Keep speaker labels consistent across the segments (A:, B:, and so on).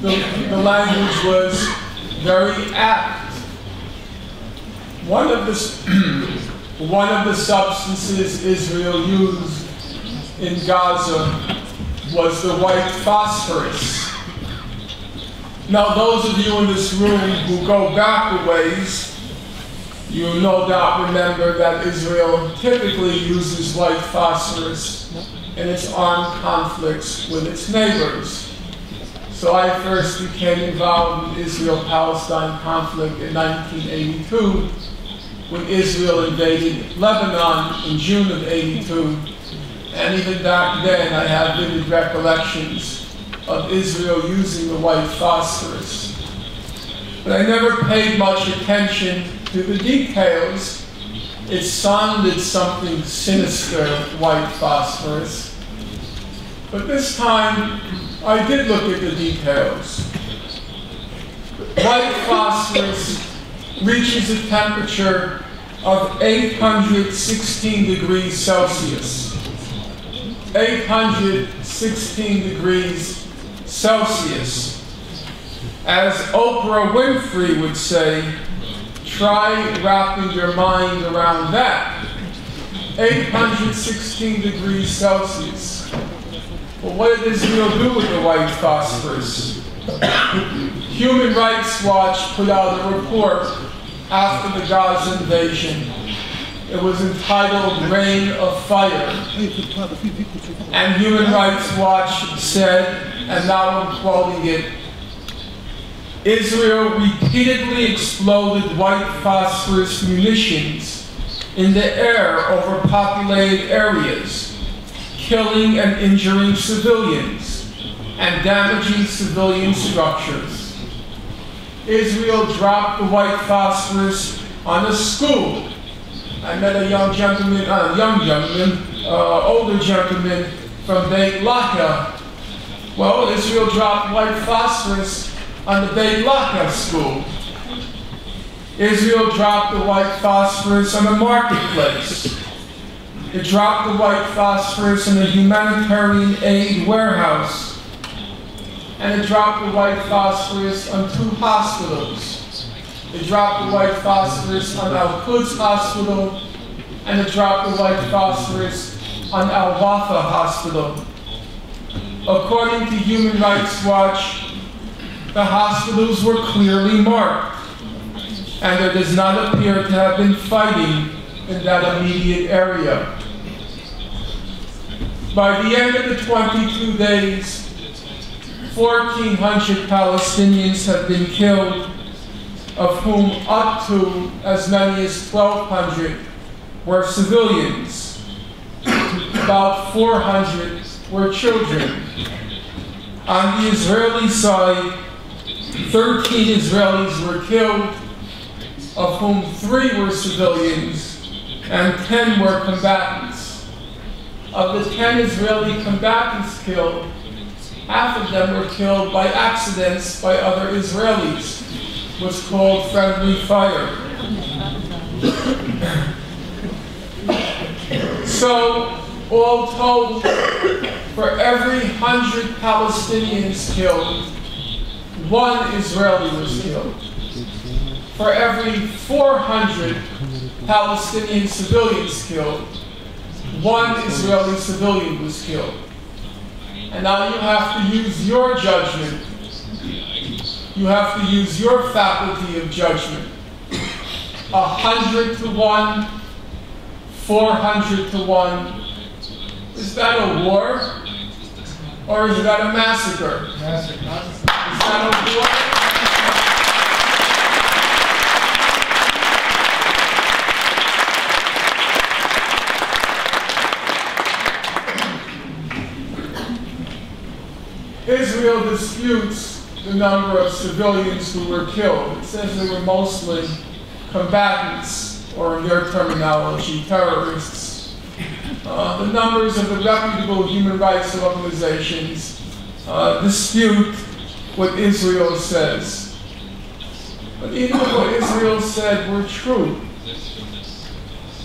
A: the language was very apt. One of the substances Israel used in Gaza was the white phosphorus. Now, those of you in this room who go back a ways, you no doubt remember that Israel typically uses white phosphorus in its armed conflicts with its neighbors. So I first became involved in the Israel-Palestine conflict in 1982, when Israel invaded Lebanon in June of '82. And even back then, I have vivid recollections of Israel using the white phosphorus. But I never paid much attention to the details. It sounded something sinister, white phosphorus. But this time, I did look at the details. White phosphorus reaches a temperature of 816 degrees Celsius. 816 degrees Celsius. As Oprah Winfrey would say, try wrapping your mind around that. 816 degrees Celsius. Well, what did Israel do with the white phosphorus? Human Rights Watch put out a report after the Gaza invasion. It was entitled Rain of Fire. And Human Rights Watch said, and now I'm quoting it, Israel repeatedly exploded white phosphorus munitions in the air over populated areas, killing and injuring civilians and damaging civilian structures. Israel dropped the white phosphorus on a school. I met a older gentleman from Beit Laka. Well, Israel dropped white phosphorus on the Beit Laka school. Israel dropped the white phosphorus on a marketplace. It dropped the white phosphorus in a humanitarian aid warehouse. And it dropped the white phosphorus on 2 hospitals. It dropped the white phosphorus on Al-Quds Hospital, and it dropped the white phosphorus on Al-Wafa Hospital. According to Human Rights Watch, the hospitals were clearly marked, and there does not appear to have been fighting in that immediate area. By the end of the 22 days, 1,400 Palestinians have been killed, of whom up to as many as 1,200 were civilians. About 400 were children. On the Israeli side, 13 Israelis were killed, of whom 3 were civilians and 10 were combatants. Of the 10 Israeli combatants killed, half of them were killed by accidents by other Israelis. It was called friendly fire. So, all told, for every 100 Palestinians killed, 1 Israeli was killed. For every 400 Palestinian civilians killed, 1 Israeli civilian was killed. And now you have to use your judgment. You have to use your faculty of judgment. 100 to 1, 400 to 1. Is that a war? Or is that a massacre? Massacre. Is that a war? Israel disputes the number of civilians who were killed. It says they were mostly combatants, or in their terminology, terrorists. The numbers of the reputable human rights organizations dispute what Israel says. But even if what Israel said were true,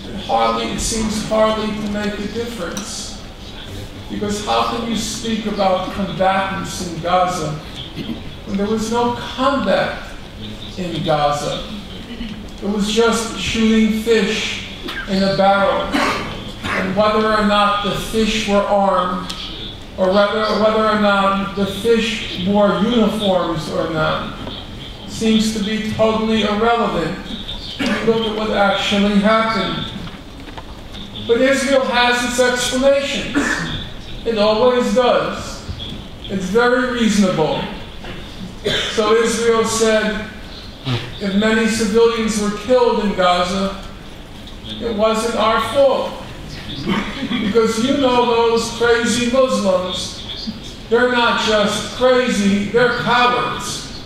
A: it seems hardly to make a difference. Because how can you speak about combatants in Gaza when there was no combat in Gaza. It was just shooting fish in a barrel. And whether or not the fish were armed, or whether or not the fish wore uniforms or not, seems to be totally irrelevant when you look at what actually happened. But Israel has its explanations. It always does. It's very reasonable. So Israel said, if many civilians were killed in Gaza, it wasn't our fault. Because you know those crazy Muslims, they're not just crazy, they're cowards.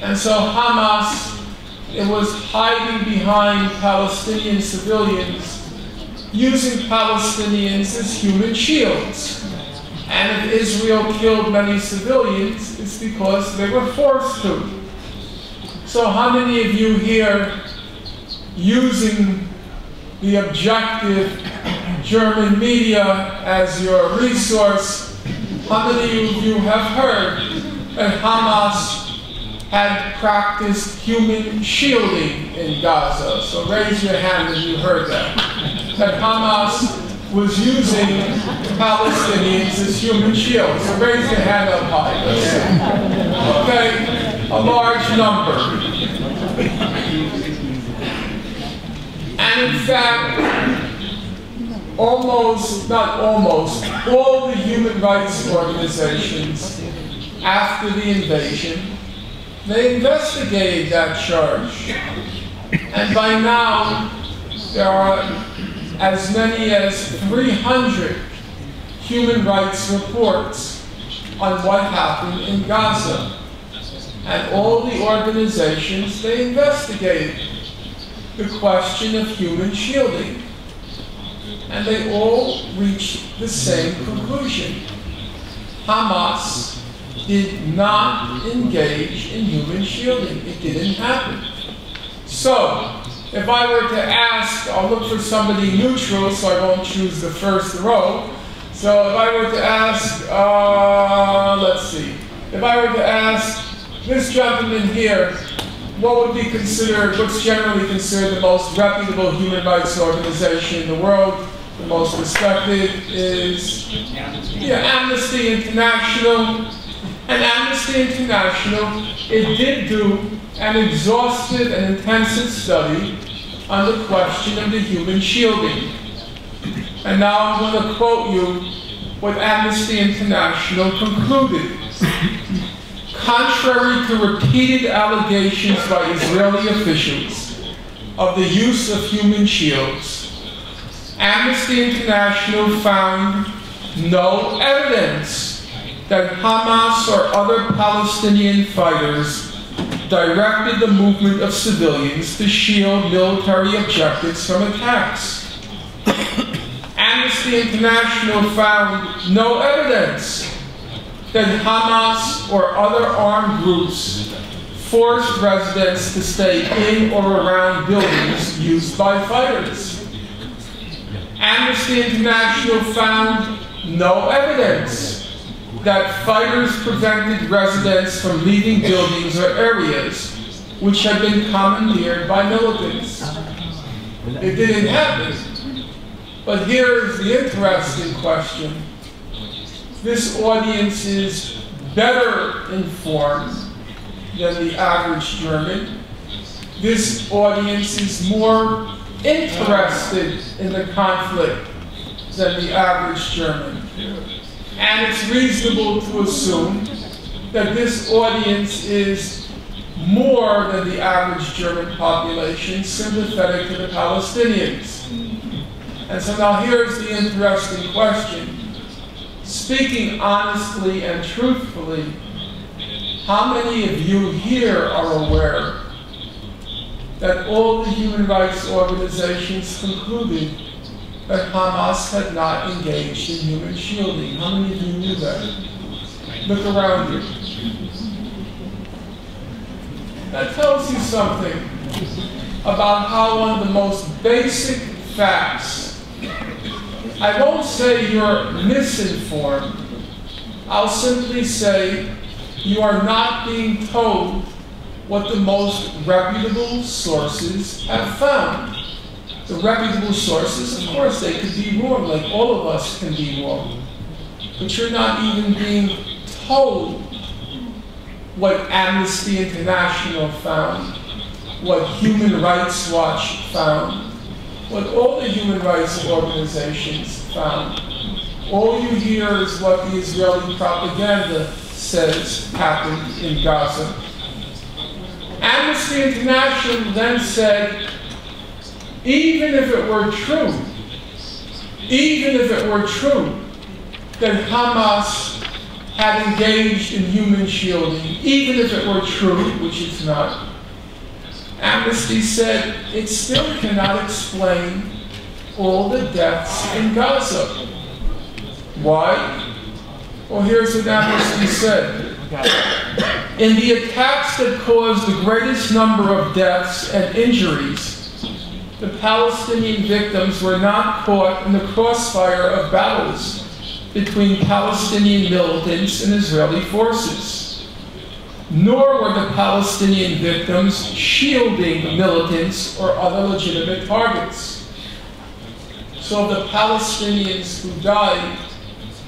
A: And so Hamas, it was hiding behind Palestinian civilians, using Palestinians as human shields. And if Israel killed many civilians, it's because they were forced to. So how many of you here, using the objective German media as your resource, how many of you have heard that Hamas had practiced human shielding in Gaza? So raise your hand if you heard that. That Hamas was using Palestinians as human shields. So raise your hand up high. Okay, a large number. And in fact, all the human rights organizations after the invasion, they investigated that charge. And by now, there are as many as 300 human rights reports on what happened in Gaza. And all the organizations, they investigated the question of human shielding. And they all reached the same conclusion. Hamas did not engage in human shielding. It didn't happen. So, if I were to ask, I'll look for somebody neutral so I won't choose the first row. So if I were to ask, let's see. If I were to ask this gentleman here, what would be considered, what's generally considered the most reputable human rights organization in the world, the most respected is Amnesty International. And Amnesty International, it did do an exhaustive and intensive study on the question of the human shielding. And now I'm going to quote you what Amnesty International concluded. Contrary to repeated allegations by Israeli officials of the use of human shields, Amnesty International found no evidence that Hamas or other Palestinian fighters directed the movement of civilians to shield military objectives from attacks. Amnesty International found no evidence that Hamas or other armed groups forced residents to stay in or around buildings used by fighters. Amnesty International found no evidence that fighters prevented residents from leaving buildings or areas which had been commandeered by militants. It didn't happen. But here's the interesting question. This audience is better informed than the average German. This audience is more interested in the conflict than the average German. And it's reasonable to assume that this audience is more than the average German population sympathetic to the Palestinians. And so now here's the interesting question. Speaking honestly and truthfully, how many of you here are aware that all the human rights organizations concluded that Hamas had not engaged in human shielding? How many of you knew that? Look around you. That tells you something about how one of the most basic facts, I won't say you're misinformed, I'll simply say you are not being told what the most reputable sources have found. The reputable sources, of course, they could be wrong, like all of us can be wrong. But you're not even being told what Amnesty International found, what Human Rights Watch found, what all the human rights organizations found. All you hear is what the Israeli propaganda says happened in Gaza. Amnesty International then said, even if it were true that Hamas had engaged in human shielding, even if it were true, which it's not, Amnesty said it still cannot explain all the deaths in Gaza. Why? Well, here's what Amnesty said. In the attacks that caused the greatest number of deaths and injuries, the Palestinian victims were not caught in the crossfire of battles between Palestinian militants and Israeli forces, nor were the Palestinian victims shielding militants or other legitimate targets. So the Palestinians who died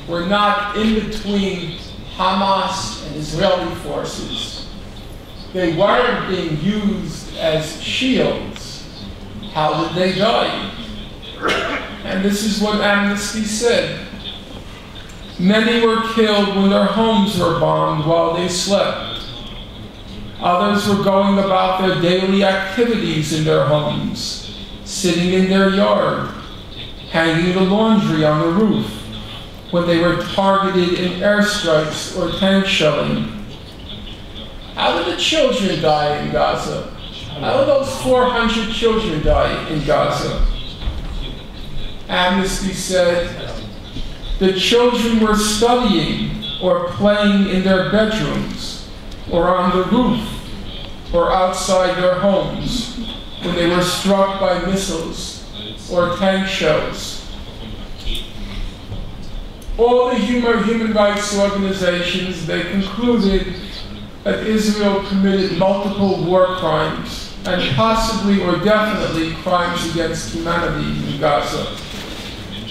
A: were not in between Hamas and Israeli forces. They weren't being used as shields. How did they die? And this is what Amnesty said. Many were killed when their homes were bombed while they slept. Others were going about their daily activities in their homes, sitting in their yard, hanging the laundry on the roof, when they were targeted in airstrikes or tank shelling. How did the children die in Gaza? How did those 400 children die in Gaza? Amnesty said the children were studying or playing in their bedrooms or on the roof or outside their homes when they were struck by missiles or tank shells. All the human rights organizations, they concluded that Israel committed multiple war crimes and possibly or definitely crimes against humanity in Gaza.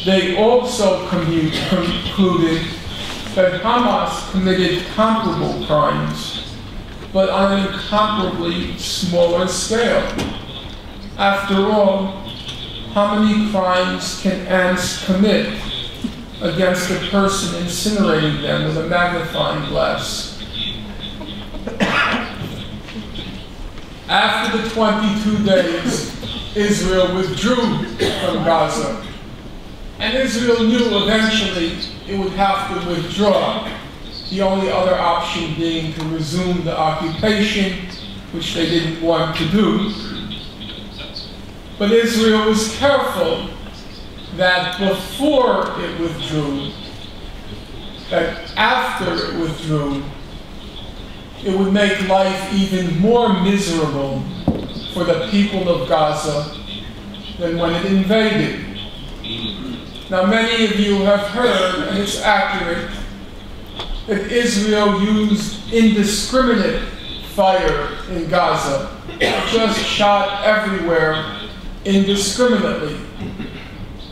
A: They also concluded that Hamas committed comparable crimes, but on an incomparably smaller scale. After all, how many crimes can ants commit against a person incinerating them with a magnifying glass? After the 22 days, Israel withdrew from Gaza. And Israel knew eventually it would have to withdraw, the only other option being to resume the occupation, which they didn't want to do. But Israel was careful that before it withdrew, that after it withdrew, it would make life even more miserable for the people of Gaza than when it invaded. Now, many of you have heard, and it's accurate, that Israel used indiscriminate fire in Gaza. It just shot everywhere indiscriminately.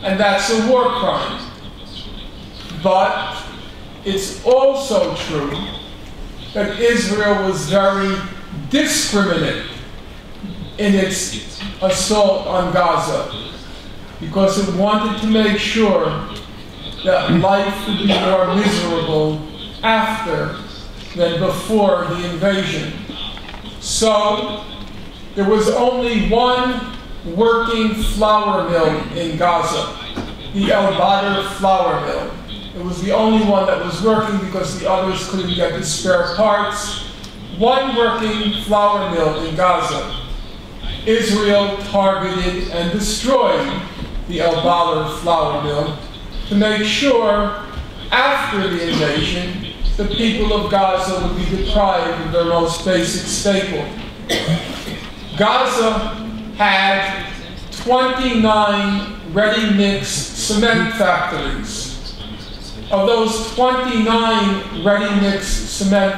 A: And that's a war crime. But it's also true that Israel was very discriminate in its assault on Gaza, because it wanted to make sure that life would be more miserable after than before the invasion. So there was only one working flour mill in Gaza, the El Badr flour mill. It was the only one that was working because the others couldn't get the spare parts. One working flour mill in Gaza. Israel targeted and destroyed the El Badr flour mill to make sure after the invasion the people of Gaza would be deprived of their most basic staple. Gaza had 29 ready-mix cement factories. Of those 29 ready-mix cement